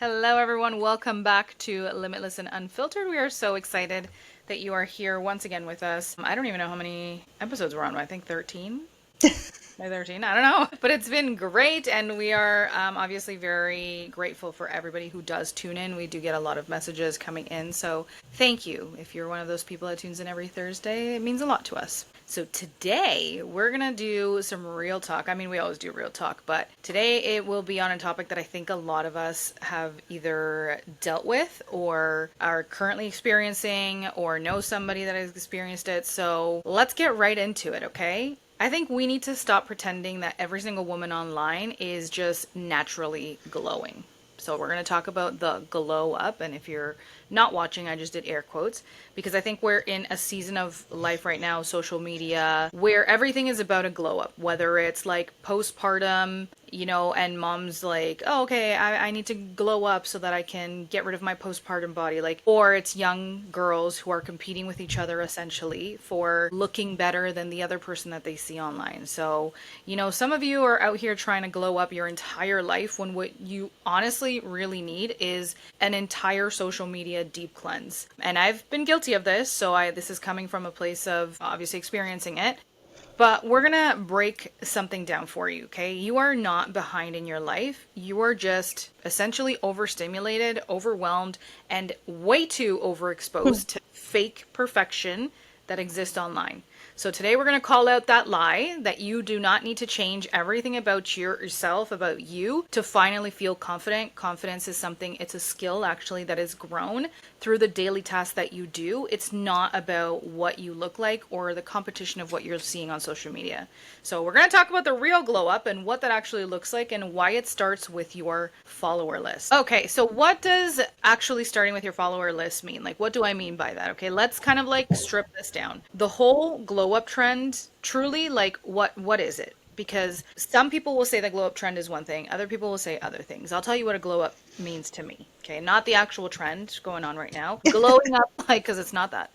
Hello, everyone. Welcome back to Limitless and Unfiltered. We are so excited that you are here once again with us. I don't even know how many episodes we're on. I think 13. By 13, I don't know. But it's been great, and we are obviously very grateful for everybody who does tune in. We do get a lot of messages coming in, so thank you. If you're one of those people that tunes in every Thursday, it means a lot to us. So today we're gonna do some real talk. I mean, we always do real talk, but today it will be on a topic that I think a lot of us have either dealt with or are currently experiencing or know somebody that has experienced it. So let's get right into it, okay? I think we need to stop pretending that every single woman online is just naturally glowing. So we're going to talk about the glow up. And if you're not watching, I just did air quotes because I think we're in a season of life right now, social media, where everything is about a glow up, whether it's like postpartum, and mom's like, oh, okay, I need to glow up so that I can get rid of my postpartum body. Like, or it's young girls who are competing with each other essentially for looking better than the other person that they see online. So, some of you are out here trying to glow up your entire life when what you honestly really need is an entire social media deep cleanse. And I've been guilty of this, so this is coming from a place of obviously experiencing it. But we're going to break something down for you, okay? You are not behind in your life. You are just essentially overstimulated, overwhelmed, and way too overexposed to fake perfection that exists online. So today we're going to call out that lie that you do not need to change everything about yourself, about you, to finally feel confident. Confidence is something, it's a skill actually that is grown through the daily tasks that you do. It's not about what you look like or the competition of what you're seeing on social media. So we're going to talk about the real glow up and what that actually looks like and why it starts with your follower list. Okay, so what does actually starting with your follower list mean? Like, what do I mean by that? Okay, let's kind of like strip this down. The whole glow up trend, truly, like, what is it? Because some people will say the glow up trend is one thing, other people will say other things. I'll tell you what a glow up means to me. Okay, not the actual trend going on right now. Glowing up, like, because it's not that.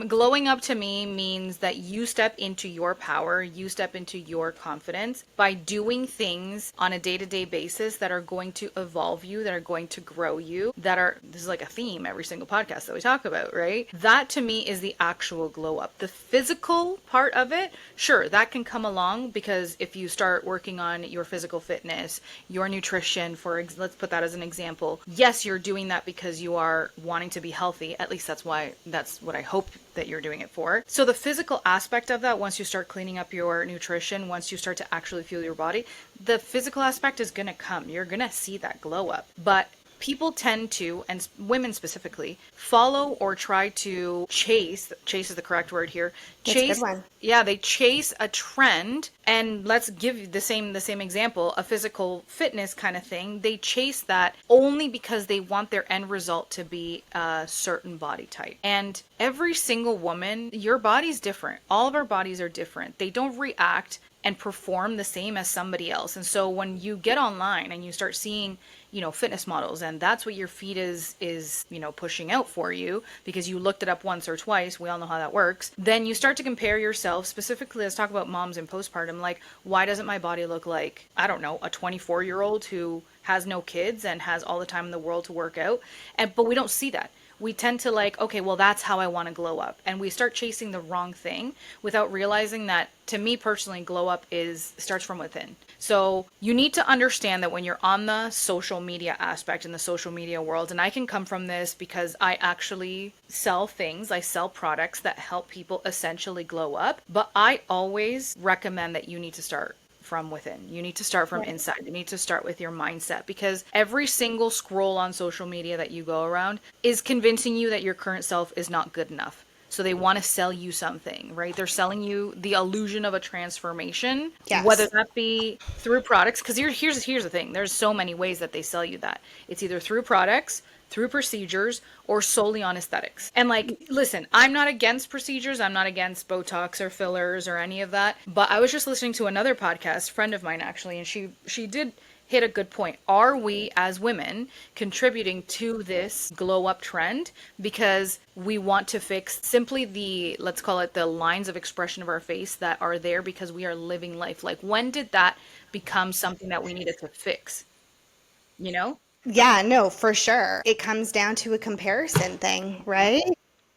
Glowing up to me means that you step into your power, you step into your confidence by doing things on a day to day basis that are going to evolve you, that are going to grow you, this is like a theme every single podcast that we talk about, right? That to me is the actual glow up. The physical part of it, sure, that can come along because if you start working on your physical fitness, your nutrition, let's put that as an example. Yes, you're doing that because you are wanting to be healthy. At least that's what I hope that you're doing it for. So the physical aspect of that, once you start cleaning up your nutrition, once you start to actually feel your body, the physical aspect is going to come. You're going to see that glow up. But people tend to, and women specifically, follow or try to chase is the correct word here. That's a good Chase, one. yeah, they chase a trend. And let's give the same example, a physical fitness kind of thing. They chase that only because they want their end result to be a certain body type. And every single woman, your body's different. All of our bodies are different. They don't react and perform the same as somebody else. And so when you get online and you start seeing, fitness models, and that's what your feed is, pushing out for you because you looked it up once or twice, we all know how that works, then you start to compare yourself. Specifically, let's talk about moms and postpartum. Like, why doesn't my body look like, I don't know, a 24-year-old who has no kids and has all the time in the world to work out? But we don't see that. We tend to like, okay, well, that's how I want to glow up. And we start chasing the wrong thing without realizing that, to me personally, glow up starts from within. So you need to understand that when you're on the social media aspect in the social media world, and I can come from this because I actually sell things, I sell products that help people essentially glow up, but I always recommend that you need to start from within. You need to start from inside. You need to start with your mindset because every single scroll on social media that you go around is convincing you that your current self is not good enough. So they want to sell you something, right? They're selling you the illusion of a transformation, whether Yes. that be through products. Because here's the thing. There's so many ways that they sell you that. It's either through products, through procedures, or solely on aesthetics. And like, listen, I'm not against procedures. I'm not against Botox or fillers or any of that. But I was just listening to another podcast, friend of mine actually, and she did hit a good point. Are we as women contributing to this glow up trend because we want to fix simply let's call it the lines of expression of our face that are there because we are living life? Like, when did that become something that we needed to fix? You know? Yeah, no, for sure. It comes down to a comparison thing, right?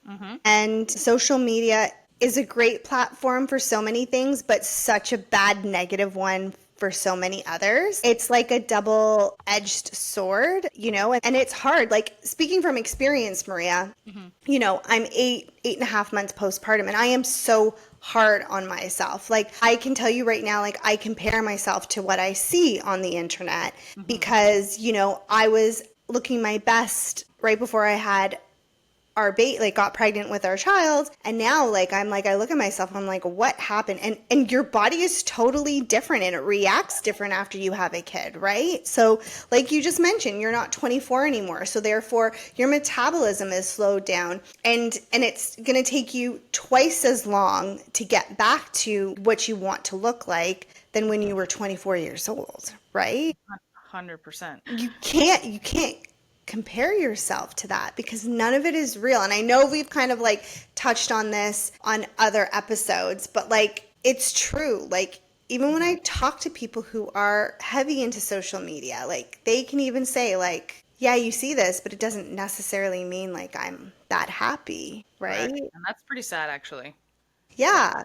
Hmm. And social media is a great platform for so many things, but such a bad negative one for so many others. It's like a double-edged sword, and it's hard. Like speaking from experience, Maria, Hmm. I'm 8.5 months postpartum, and I am so hard on myself. Like, I can tell you right now, like, I compare myself to what I see on the internet Hmm. because, I was looking my best right before I had our like got pregnant with our child, and now like I look at myself, I'm like, what happened? And your body is totally different and it reacts different after you have a kid, right? So like you just mentioned, you're not 24 anymore, so therefore your metabolism is slowed down, and it's going to take you twice as long to get back to what you want to look like than when you were 24 years old, right? 100%. You can't compare yourself to that because none of it is real. And I know we've kind of like touched on this on other episodes, but like it's true. Like even when I talk to people who are heavy into social media, like they can even say like, yeah, you see this, but it doesn't necessarily mean like I'm that happy, right? Correct. And that's pretty sad, actually. Yeah. Yeah. Yeah.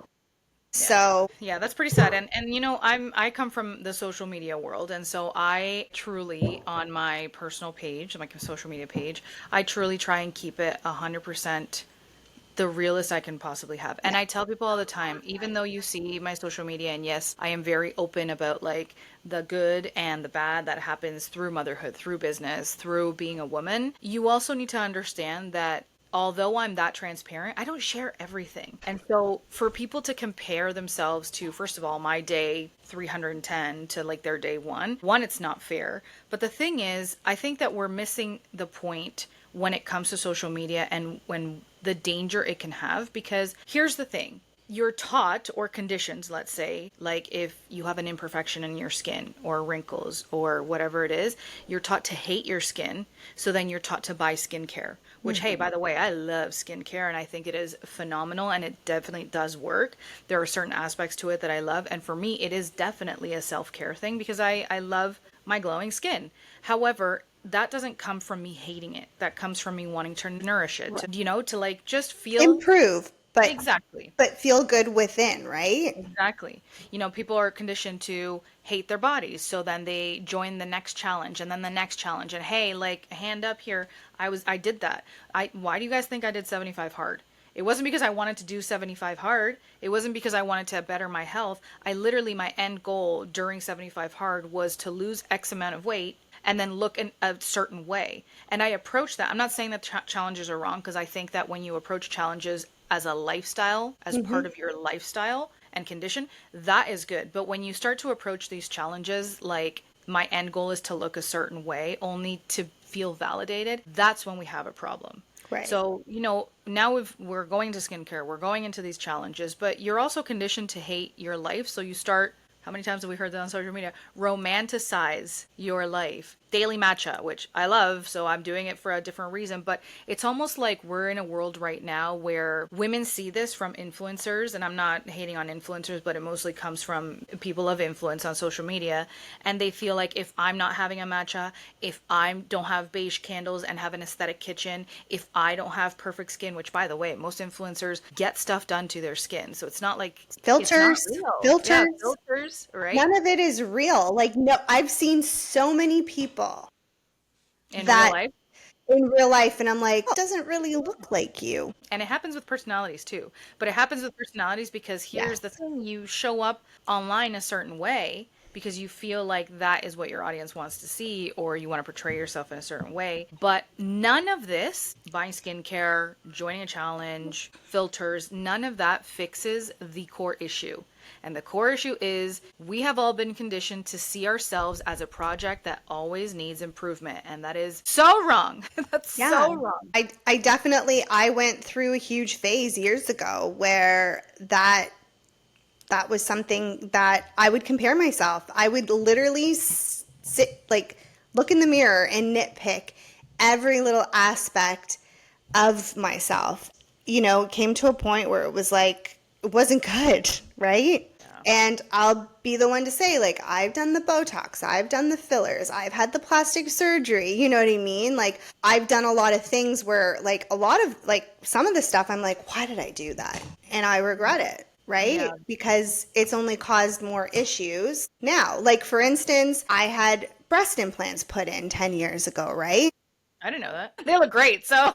So, Yeah, that's pretty sad. And I come from the social media world, and so I truly on my personal page, like a social media page, I truly try and keep it 100% the realest I can possibly have. And yeah. I tell people all the time, even though you see my social media, and yes, I am very open about like the good and the bad that happens through motherhood, through business, through being a woman, you also need to understand that although I'm that transparent, I don't share everything. And so for people to compare themselves to, first of all, my day 310 to like their day one, it's not fair. But the thing is, I think that we're missing the point when it comes to social media and when the danger it can have. Because here's the thing, you're taught or conditioned, let's say, like if you have an imperfection in your skin or wrinkles or whatever it is, you're taught to hate your skin. So then you're taught to buy skincare, which, hey, by the way, I love skincare and I think it is phenomenal and it definitely does work. There are certain aspects to it that I love. And for me, it is definitely a self care thing because I love my glowing skin. However, that doesn't come from me hating it. That comes from me wanting to nourish it, to like just feel. Improve, Exactly. but feel good within, right? Exactly. People are conditioned to hate their bodies, so then they join the next challenge and then the next challenge and hey, like hand up here. I did that. I Why do you guys think I did 75 hard? It wasn't because I wanted to do 75 hard. It wasn't because I wanted to better my health. I literally my end goal during 75 hard was to lose X amount of weight and then look in a certain way. And I approach that. I'm not saying that challenges are wrong because I think that when you approach challenges as a lifestyle, as part of your lifestyle and condition, that is good. But when you start to approach these challenges like my end goal is to look a certain way only to feel validated, that's when we have a problem. Right. So, now we're going to skincare, we're going into these challenges, but you're also conditioned to hate your life. So you start, how many times have we heard that on social media? Romanticize your life. Daily matcha, which I love, so I'm doing it for a different reason. But it's almost like we're in a world right now where women see this from influencers, and I'm not hating on influencers, but it mostly comes from people of influence on social media. And they feel like if I'm not having a matcha, if I don't have beige candles and have an aesthetic kitchen, if I don't have perfect skin, which by the way, most influencers get stuff done to their skin. So it's not like it's not Filters, real. Yeah, filters. filters, right? None of it is real. Like, no, I've seen so many people In real that life. in real life, and I'm like, oh, it doesn't really look like you. And it happens with personalities too. But it happens with personalities because here's the Yes. thing, you show up online a certain way because you feel like that is what your audience wants to see or you want to portray yourself in a certain way. But none of this, buying skincare, joining a challenge, filters, none of that fixes the core issue. And the core issue is we have all been conditioned to see ourselves as a project that always needs improvement. And that is so wrong. That's Yeah. so wrong. I definitely I went through a huge phase years ago where that was something that I would compare myself. I would literally sit like look in the mirror and nitpick every little aspect of myself. It came to a point where it was like it wasn't good, right? And I'll be the one to say, like, I've done the Botox, I've done the fillers, I've had the plastic surgery, you know what I mean? Like, I've done a lot of things where, like, a lot of, like, some of the stuff I'm like, why did I do that? And I regret it, right? Yeah, Because it's only caused more issues now. Like, for instance, I had breast implants put in 10 years ago, right? I didn't know that. They look great. So,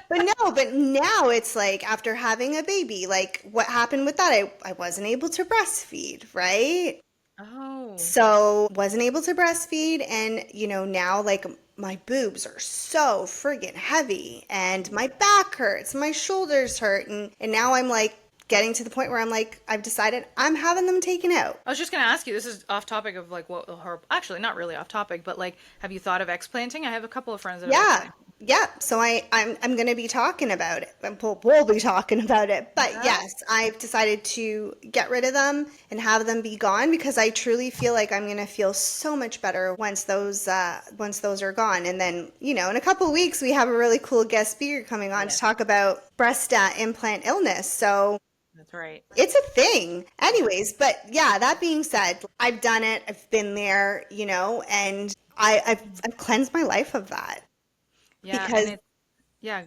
But no, but now it's like after having a baby, like what happened with that? I wasn't able to breastfeed, right? oh, So wasn't able to breastfeed, and now like my boobs are so friggin' heavy and my back hurts, my shoulders hurt, and now I'm like getting to the point where I'm like, I've decided I'm having them taken out. I was just gonna ask you. This is off topic of like what her. Actually, not really off topic, but like, have you thought of explanting? I have a couple of friends that have Yeah. explanted. Yeah. So I'm going to be talking about it. We'll be talking about it. But Yeah. yes, I've decided to get rid of them and have them be gone because I truly feel like I'm going to feel so much better once those are gone. And then, in a couple of weeks we have a really cool guest speaker coming on to Yes, talk about breast implant illness. So that's right. it's a thing. Yeah. Anyways, but yeah, that being said, I've done it. I've been there, and I've cleansed my life of that Yeah, and because it. Yeah.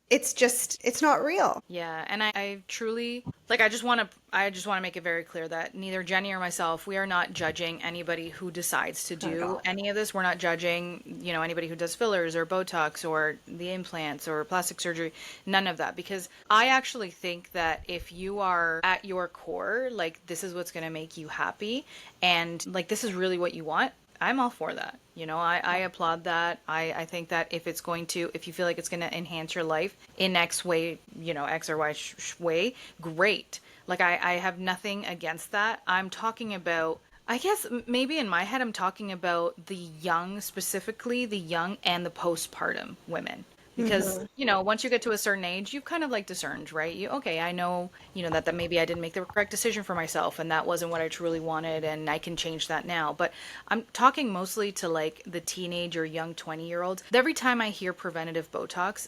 it's not real. Yeah, and I truly like I just want to make it very clear that neither Jenny or myself, we are not judging anybody who decides to Not at do all. any of this. We're not judging, anybody who does fillers or Botox or the implants or plastic surgery, none of that because I actually think that if you are at your core, like this is what's going to make you happy and like this is really what you want, I'm all for that. I applaud that. I think that if you feel like it's going to enhance your life in X way, X or Y way, great. Like, I have nothing against that. I'm talking about, I guess maybe in my head, I'm talking about the young, specifically the young and the postpartum women because Hmm. once you get to a certain age you've kind of like discerned, right? Okay, I know, that maybe I didn't make the correct decision for myself and that wasn't what I truly wanted and I can change that now. But I'm talking mostly to like the teenage or young 20-year-olds. Every time I hear preventative Botox,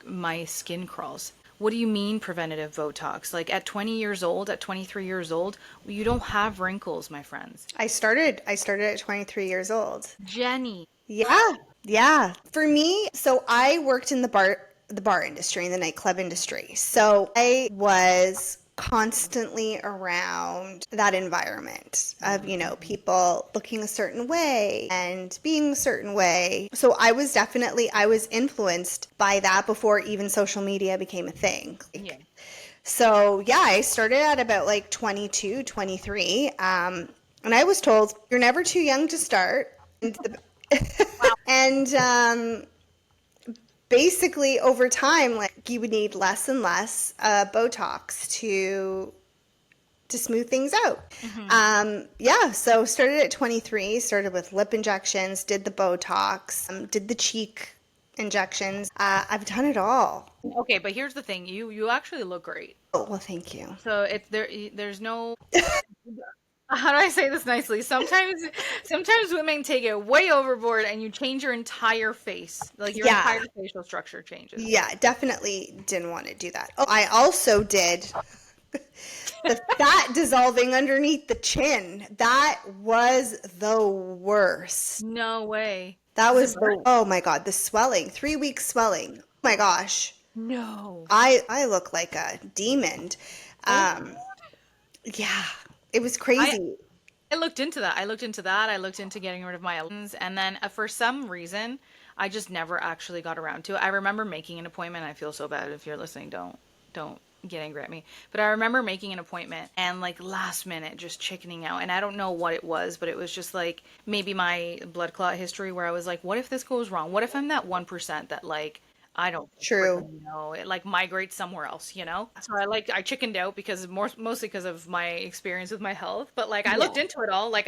my skin crawls. What do you mean preventative Botox? Like at 20 years old, at 23 years old, you don't have wrinkles, my friends. I started at 23 years old. Jenny. Yeah. Yeah. For me, so I worked in the bar industry, in the nightclub industry. So I was constantly around that environment of, people looking a certain way and being a certain way. So I was influenced by that before even social media became a thing. Yeah. So yeah, I started at about like 22, 23. And I was told you're never too young to start. And basically, over time, like you would need less and less Botox to smooth things out. Hmm. Yeah, so started at 23. Started with lip injections, did the Botox, did the cheek injections. I've done it all. Okay, but here's the thing. You actually look great. Oh, well, thank you. So it's there's no how do I say this nicely? Sometimes women take it way overboard and you change your entire face. Like your Yeah, entire facial structure changes. yeah, definitely didn't want to do that. Oh, I also did the fat dissolving underneath the chin. That was the worst. No way. That Does it was burn? oh my God, the swelling, 3 week swelling. Oh my gosh. No. I look like a demon. Oh, Um, yeah, it was I crazy. I looked into that. I looked into that. I looked into getting rid of my allergens, and then for some reason, I just never actually got around to it. I remember making an appointment. I feel so bad if you're listening. Don't get angry at me. But I remember making an appointment and like last minute just chickening out. And I don't know what it was, but it was just like maybe my blood clot history where I was like, what if this goes wrong? What if I'm that 1% that like I don't True. freaking know. It like migrates somewhere else. So I chickened out because mostly because of my experience with my health. But like I Yeah. looked into it all. Like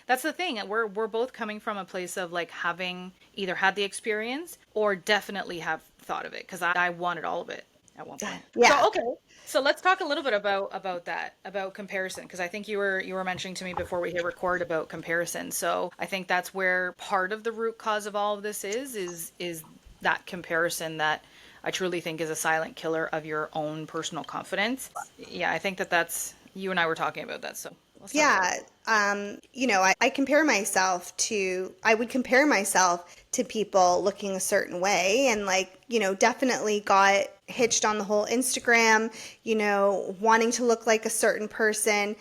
that's the thing. We're both coming from a place of like having either had the experience or definitely have thought of it because I wanted all of it at one point. Yeah. So okay. So let's talk a little bit about that, about comparison, because I think you were mentioning to me before we hit record about comparison. So I think that's where part of the root cause of all of this is that comparison that I truly think is a silent killer of your own personal confidence. Yeah, I think that's you and I were talking about that. So Let's talk about Yeah. I compare myself I would compare myself to people looking a certain way and like, definitely got hitched on the whole Instagram, wanting to look like a certain person,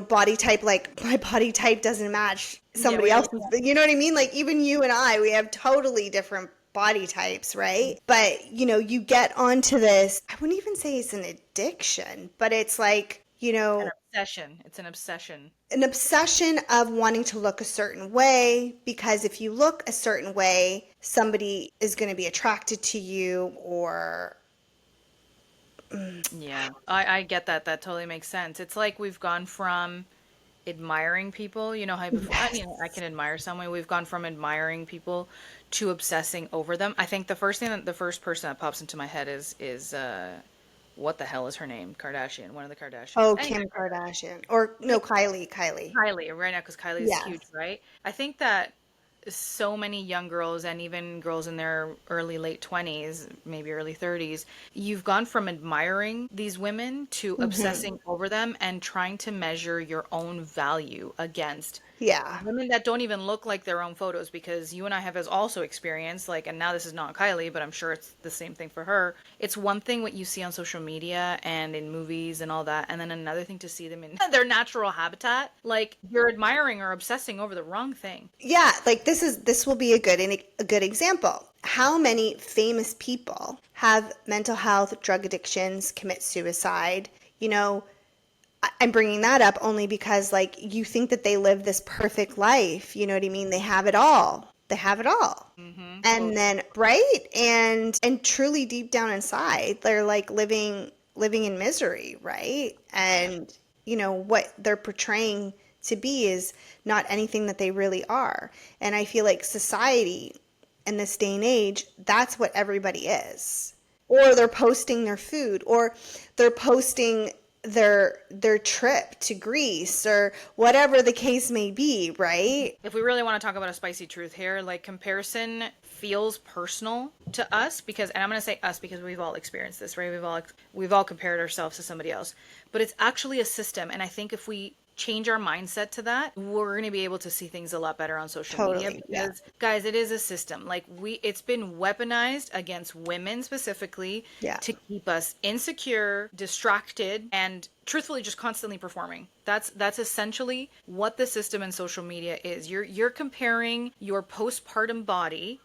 body type, like my body type doesn't match it. Yeah, somebody we have. else's, you know what I mean? Like even you and I, we have totally different body types, right? But, you get onto this, I wouldn't even say it's an addiction, but it's like, An obsession. It's an obsession. an obsession of wanting to look a certain way because if you look a certain way, somebody is going to be attracted to you or Yeah, I get that. That totally makes sense. It's like we've gone from admiring people, you know how before, I can admire someone. We've gone from admiring people to obsessing over them. I think the first person that pops into my head is what the hell is her name? Kardashian, one of the Kardashians. oh, Anyway, Kim Kardashian or no, Kylie. Kylie, right now, because Kylie is Yes. huge, right? I think that so many young girls and even girls in their early late 20s, maybe early 30s, you've gone from admiring these women to Hmm. obsessing over them and trying to measure your own value against Yeah. women that don't even look like their own photos, because you and I have as also experienced, like, and now this is not Kylie, but I'm sure it's the same thing for her. It's one thing what you see on social media and in movies and all that, and then another thing to see them in their natural habitat. Like, you're admiring or obsessing over the wrong thing. Yeah, like this will be a good example. How many famous people have mental health, drug addictions, commit suicide? You know, I'm bringing that up only because like you think that they live this perfect life, you know what I mean? They have it all. They have it all. And Totally. then right? And truly deep down inside, they're like living in misery, right? And what they're portraying to be is not anything that they really are. And I feel like society in this day and age, that's what everybody is. Or they're posting their food, or they're posting their trip to Greece, or whatever the case may be, right? If we really want to talk about a spicy truth here, like, comparison feels personal to us because, and I'm going to say us because we've all experienced this, right? We've all compared ourselves to somebody else, but it's actually a system. And I think if we change our mindset to that, we're going to be able to see things a lot better on social media Totally. Yeah. because, guys, it is a system. Like, it's been weaponized against women specifically Yeah. to keep us insecure, distracted, and truthfully just constantly performing. That's essentially what the system in social media is. You're comparing your postpartum body,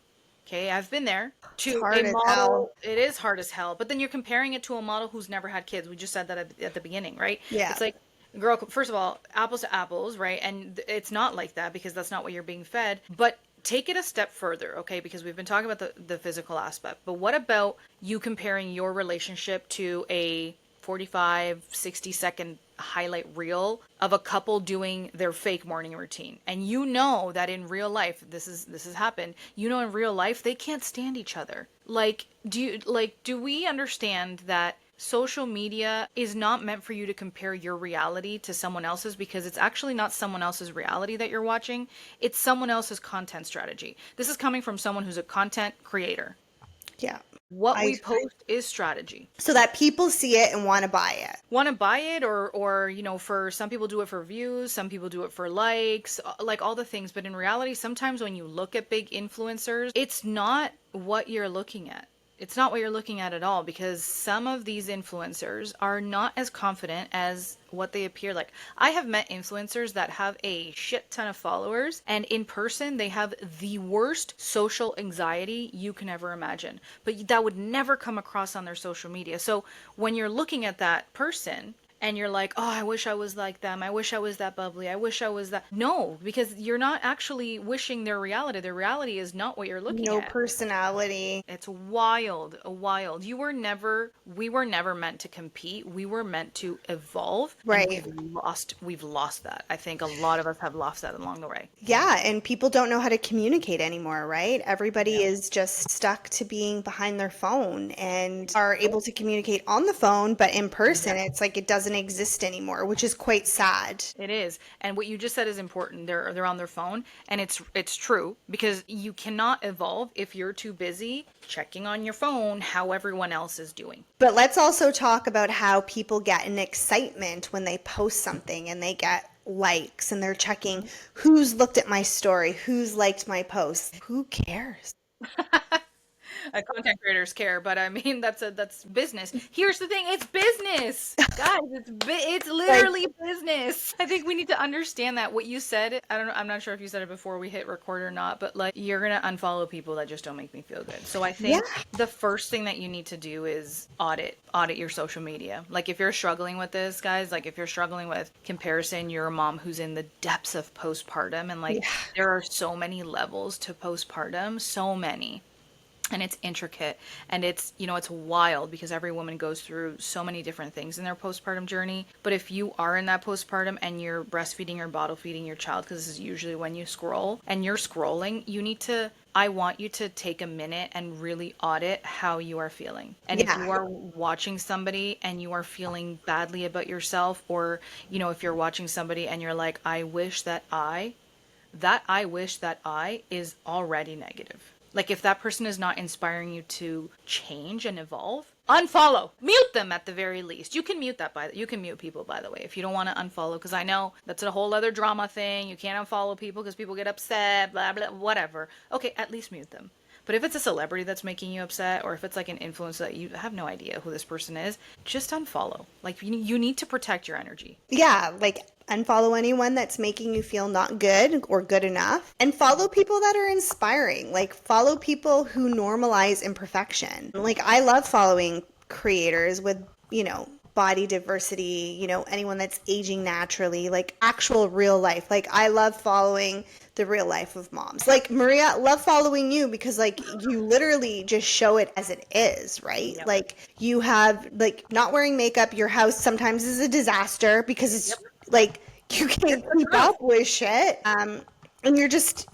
okay, I've been there, It's to a hard as hell. model. It is hard as hell, but then you're comparing it to a model who's never had kids. We just said that at the beginning, right? Yeah. It's like, girl, first of all, apples to apples, right? And it's not like that because that's not what you're being fed. But take it a step further, okay? Because we've been talking about the physical aspect. But what about you comparing your relationship to a 45, 60-second highlight reel of a couple doing their fake morning routine? And you know that in real life, this has happened. You know, in real life, they can't stand each other. Like, do we understand that social media is not meant for you to compare your reality to someone else's, because it's actually not someone else's reality that you're watching. It's someone else's content strategy. This is coming from someone who's a content creator. Yeah. What I we post is strategy. so that people see it and want to buy it. Want to buy it, or for some people do it for views, some people do it for likes, like all the things. But in reality, sometimes when you look at big influencers, it's not what you're looking at. It's not what you're looking at all, because some of these influencers are not as confident as what they appear like. I have met influencers that have a shit ton of followers, and in person, they have the worst social anxiety you can ever imagine. But that would never come across on their social media. So when you're looking at that person, and you're like, oh, I wish I was like them. I wish I was that bubbly. I wish I was that. No, because you're not actually wishing their reality. Their reality is not what you're looking No at. personality. It's wild, wild. We were never meant to compete. We were meant to evolve, and Right. we've lost that. I think a lot of us have lost that along the way. Yeah, and people don't know how to communicate anymore, right? Everybody Yeah. is just stuck to being behind their phone and are able to communicate on the phone, but in person, it's like it doesn't exist anymore, which is quite sad. It is. And what you just said is important. They're on their phone, and it's true, because you cannot evolve if you're too busy checking on your phone how everyone else is doing. But let's also talk about how people get an excitement when they post something and they get likes and they're checking Mhm. who's looked at my story, who's liked my post. Who cares? Content creators care, but I mean that's business. Here's the thing, it's business. Guys, it's Like, literally business. I think we need to understand that what you said, I don't know, I'm not sure if you said it before we hit record or not, but like you're going to unfollow people that just don't make me feel good. So I yeah, think the first thing that you need to do is audit your social media. Like if you're struggling with this, guys, like if you're struggling with comparison, you're a mom who's in the depths of postpartum and like yeah, there are so many levels to postpartum, so many, and it's intricate, and it's, you know, it's wild because every woman goes through so many different things in their postpartum journey. But if you are in that postpartum and you're breastfeeding or bottle feeding your child, because this is usually when you scroll and you're scrolling, you need to, I want you to take a minute and really audit how you are feeling. And if yeah, you are watching somebody and you are feeling badly about yourself, or you know, if you're watching somebody and you're like, I wish that I wish that I is already negative. Like if that person is not inspiring you to change and evolve, unfollow. Mute them at the very least. You can mute that you can mute people, by the way, if you don't want to unfollow, because I know that's a whole other drama thing. You can't unfollow people because people get upset, blah blah, whatever. Okay, at least mute them. But if it's a celebrity that's making you upset, or if it's like an influencer that you have no idea who this person is, just unfollow. Like you need to protect your energy. yeah. Like, unfollow anyone that's making you feel not good or good enough, and follow people that are inspiring. Like, follow people who normalize imperfection. Like, I love following creators with, body diversity, anyone that's aging naturally, like actual real life. Like, I love following the real life of moms. Like, Maria, love following you because like you literally just show it as it is, right? Yep. Like, you have like not wearing makeup, your house sometimes is a disaster because Yep. it's like you It's can't the keep truth. up with shit. And you're just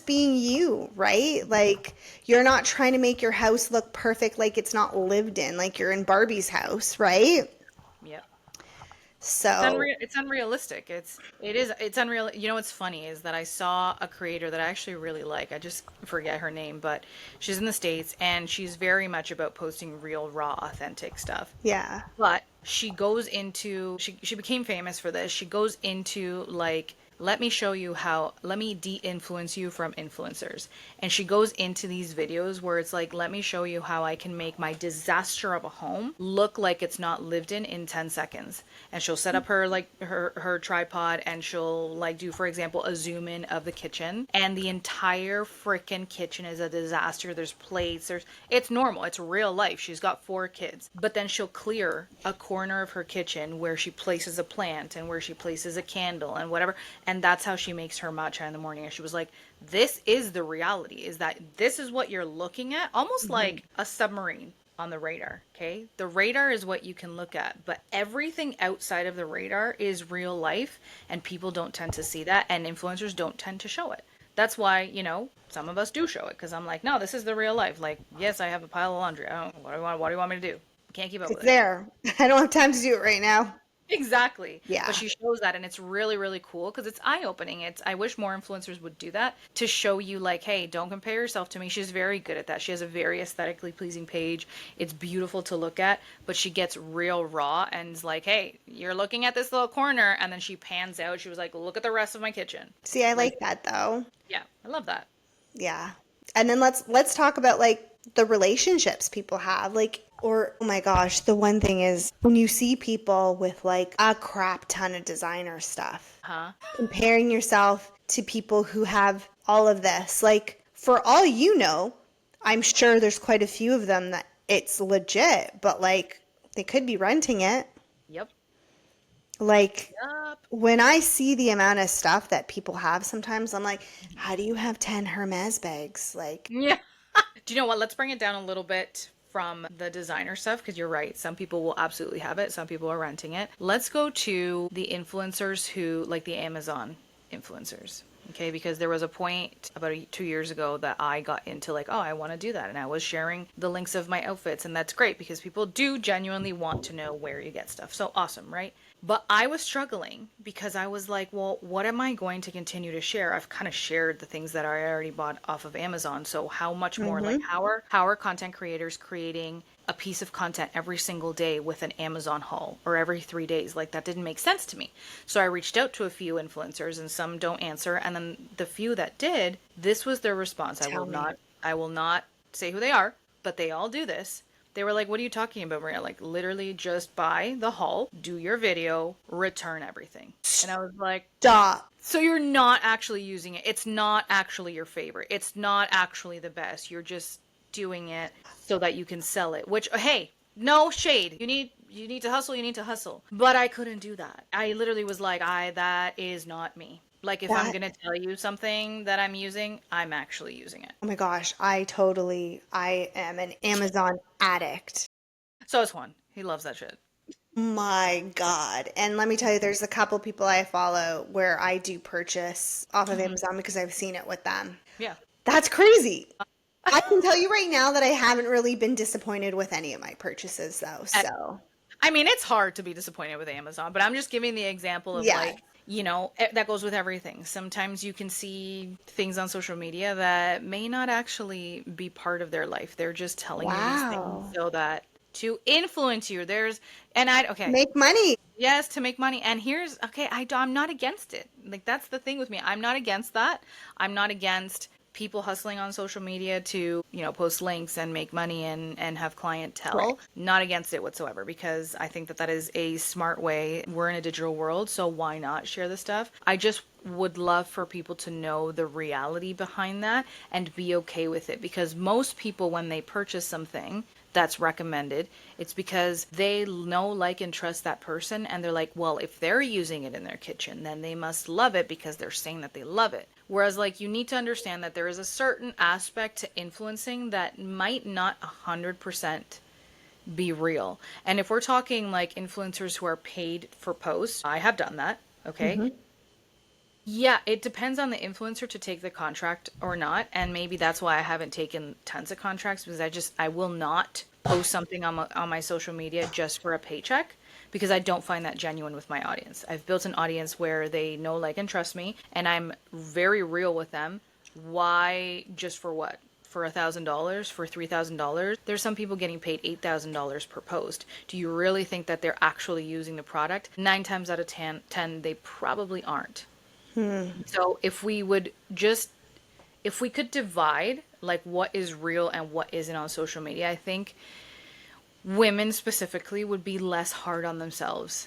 being you, right? Like, you're not trying to make your house look perfect like it's not lived in, like you're in Barbie's house, right? Yep. It's So, unreal. It's unrealistic. It's unreal. You know what's funny is that I saw a creator that I actually really like. I just forget her name, but she's in the States and she's very much about posting real, raw, authentic stuff. yeah. But she goes into she became famous for this. She goes into like, let me show you how, let me de-influence you from influencers. And she goes into these videos where it's like, let me show you how I can make my disaster of a home look like it's not lived in 10 seconds. And she'll set up her like her tripod and she'll like do, for example, a zoom in of the kitchen, and the entire freaking kitchen is a disaster. There's plates, it's normal, it's real life. She's got 4 kids. But then she'll clear a corner of her kitchen where she places a plant and where she places a candle and whatever, and that's how she makes her matcha in the morning. And she was like, this is the reality, is that this is what you're looking at, almost like a submarine on the radar. Okay, the radar is what you can look at, but everything outside of the radar is real life, and people don't tend to see that, and influencers don't tend to show it. That's why, you know, some of us do show it, because I'm like, no, this is the real life. Like, yes, I have a pile of laundry. I don't, what do you want me to do? Can't keep up It's with it. there. I don't have time to do it right now. Exactly. But Yeah. she shows that, and it's really, really cool because it's eye-opening. I wish more influencers would do that, to show you like, hey, don't compare yourself to me. She's very good at that. She has a very aesthetically pleasing page. It's beautiful to look at, but she gets real raw and is like, hey, you're looking at this little corner, and then she pans out. She was like, look at the rest of my kitchen. See, I Like, like that though. yeah, I love that. Yeah. And then let's talk about like the relationships people have. Like, or oh my gosh, the one thing is when you see people with like a crap ton of designer stuff, Huh? comparing yourself to people who have all of this. Like, for all you know, I'm sure there's quite a few of them that it's legit, but like they could be renting it. Yep. Like, Yep. when I see the amount of stuff that people have sometimes, I'm like, how do you have 10 Hermes bags? Like, Yeah. Do you know what? Let's bring it down a little bit from the designer stuff, because you're right. Some people will absolutely have it, some people are renting it. Let's go to the influencers who, like the Amazon influencers. Okay, because there was a point about 2 years ago that I got into like, oh, I want to do that. And I was sharing the links of my outfits. And that's great because people do genuinely want to know where you get stuff. So awesome, right? But I was struggling because I was like, well, what am I going to continue to share? I've kind of shared the things that I already bought off of Amazon. So how much more, like mm-hmm. how are content creators creating a piece of content every single day with an Amazon haul or every 3 days. Like that didn't make sense to me. So I reached out to a few influencers and some don't answer. And then the few that did, this was their response. Tell me. I will not say who they are, but they all do this. They were like, "What are you talking about, Maria? Like, literally just buy the haul, do your video, return everything." And I was like, Stop. so you're not actually using it. It's not actually your favorite. It's not actually the best. You're just doing it so that you can sell it. Which, hey, no shade. You need to hustle. You need to hustle. But I couldn't do that. I literally was like, that is not me. Like if I'm That, gonna tell you something that I'm using, I'm actually using it. oh my gosh, I am an Amazon addict. So is Juan. He loves that shit. My God. And let me tell you, there's a couple people I follow where I do purchase off of Hmm. Amazon because I've seen it with them. Yeah. That's crazy. I can tell you right now that I haven't really been disappointed with any of my purchases though. So, I mean, it's hard to be disappointed with Amazon, but I'm just giving the example of yeah. like, that goes with everything. Sometimes you can see things on social media that may not actually be part of their life. They're just telling you these things Wow. so that to influence you. Okay, Make money. yes, to make money. And okay, I'm not against it. Like, that's the thing with me. I'm not against that. I'm not against people hustling on social media to, post links and make money and have Right. clientele. Not against it whatsoever because I think that that is a smart way. We're in a digital world, so why not share this stuff? I just would love for people to know the reality behind that and be okay with it because most people, when they purchase something that's recommended, it's because they know, like, and trust that person. And they're like, well, if they're using it in their kitchen, then they must love it because they're saying that they love it. Whereas, like, you need to understand that there is a certain aspect to influencing that might not 100% be real. And if we're talking like influencers who are paid for posts, I have done that. Okay. Hmm. Yeah, it depends on the influencer to take the contract or not, and maybe that's why I haven't taken tons of contracts because I will not post something on my social media just for a paycheck because I don't find that genuine with my audience. I've built an audience where they know, like, and trust me, and I'm very real with them. Why just for what? For $1,000, for $3,000? There's some people getting paid $8,000 per post. Do you really think that they're actually using the product? 9 times out of 10, they probably aren't. So if we could divide like what is real and what isn't on social media, I think women specifically would be less hard on themselves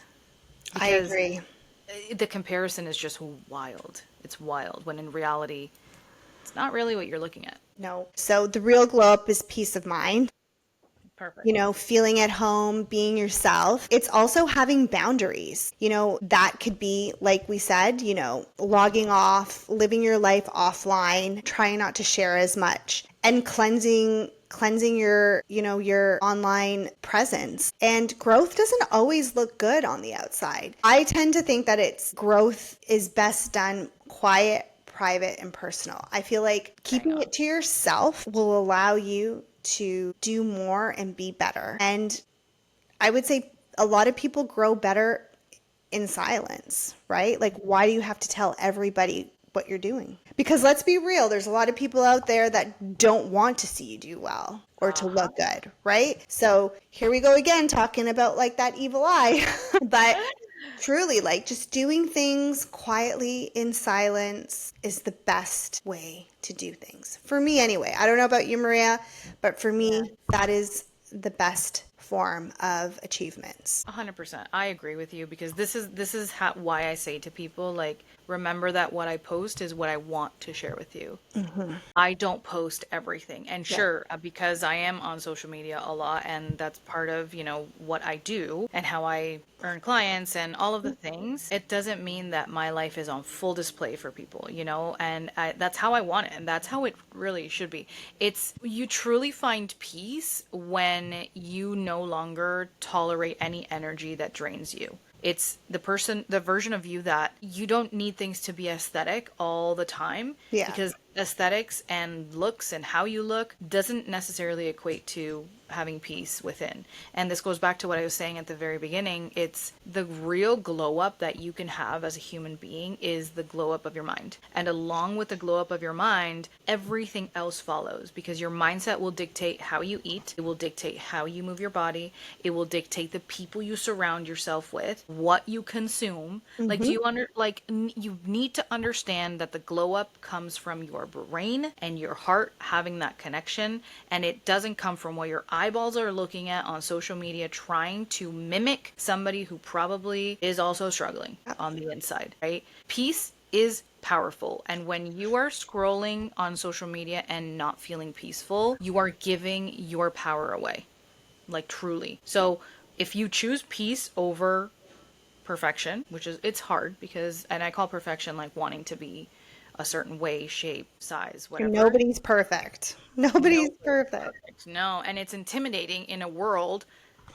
I because agree. the comparison is just wild. It's wild when in reality, it's not really what you're looking at. No. So the real glow up is peace of mind. Perfect. Feeling at home, being yourself. It's also having boundaries. That could be, like we said, logging off, living your life offline, trying not to share as much, and cleansing your online presence. And growth doesn't always look good on the outside. I tend to think that growth is best done quiet, private, and personal. I feel like Hang keeping on. it to yourself will allow you to do more and be better. And I would say a lot of people grow better in silence, right? Like, why do you have to tell everybody what you're doing? Because let's be real, there's a lot of people out there that don't want to see you do well or to Uh-huh. look good, right? So here we go again, talking about like that evil eye. But truly, like, just doing things quietly in silence is the best way to do things. For me, anyway. I don't know about you, Maria, but for Yeah. me, that is the best form of achievements. 100%. I agree with you because this is why I say to people, like, remember that what I post is what I want to share with you. Hmm. I don't post everything. And Yeah. sure, because I am on social media a lot and that's part of, what I do and how I earn clients and all of the things, it doesn't mean that my life is on full display for people, and that's how I want it. And that's how it really should be. You truly find peace when you no longer tolerate any energy that drains you. It's the version of you that you don't need things to be aesthetic all the time Yeah. because aesthetics and looks and how you look doesn't necessarily equate to having peace within. And this goes back to what I was saying at the very beginning. It's the real glow up that you can have as a human being is the glow up of your mind. And along with the glow up of your mind, everything else follows because your mindset will dictate how you eat, it will dictate how you move your body, it will dictate the people you surround yourself with, what you consume. Like, do Hmm. you you need to understand that the glow up comes from your brain and your heart having that connection, and it doesn't come from what your eyeballs are looking at on social media trying to mimic somebody who probably is also struggling on the inside, right? Peace is powerful. And when you are scrolling on social media and not feeling peaceful, you are giving your power away. Like, truly. So if you choose peace over perfection, which is, it's hard because, and I call perfection like wanting to be a certain way, shape, size, whatever. Nobody's perfect. Nobody's Nobody's perfect. perfect. No, and it's intimidating in a world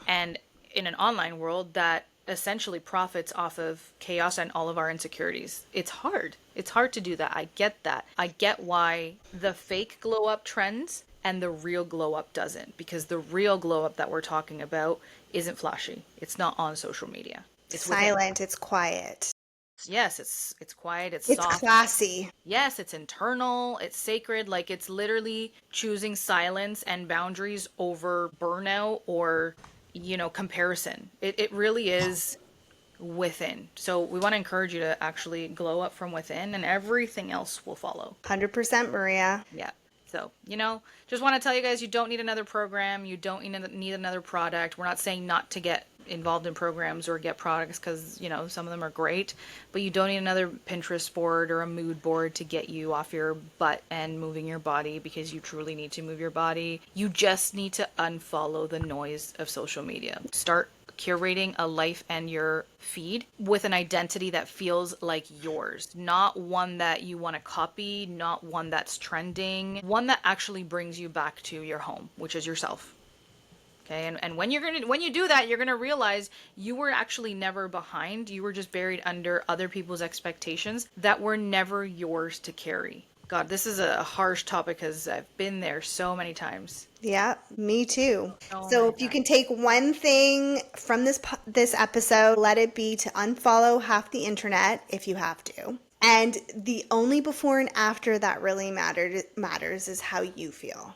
and in an online world that essentially profits off of chaos and all of our insecurities. It's hard. It's hard to do that. I get that. I get why the fake glow up trends and the real glow up doesn't, because the real glow up that we're talking about isn't flashy. It's not on social media. It's within. Silent, it's quiet. Yes, it's quiet, it's It's soft. classy. Yes, it's internal, it's sacred, like it's literally choosing silence and boundaries over burnout or, comparison. It really is within. So we want to encourage you to actually glow up from within and everything else will follow. 100% Maria. Yeah. So, just want to tell you guys you don't need another program. You don't need another product. We're not saying not to get involved in programs or get products because, some of them are great, but you don't need another Pinterest board or a mood board to get you off your butt and moving your body because you truly need to move your body. You just need to unfollow the noise of social media. Start curating a life and your feed with an identity that feels like yours, not one that you want to copy, not one that's trending, one that actually brings you back to your home, which is yourself. Okay, and when you do that, you're gonna realize you were actually never behind. You were just buried under other people's expectations that were never yours to carry. God, this is a harsh topic because I've been there so many times. Yeah, me too. So So many if you times. can take one thing from this episode, let it be to unfollow half the internet if you have to. And the only before and after that really matters is how you feel.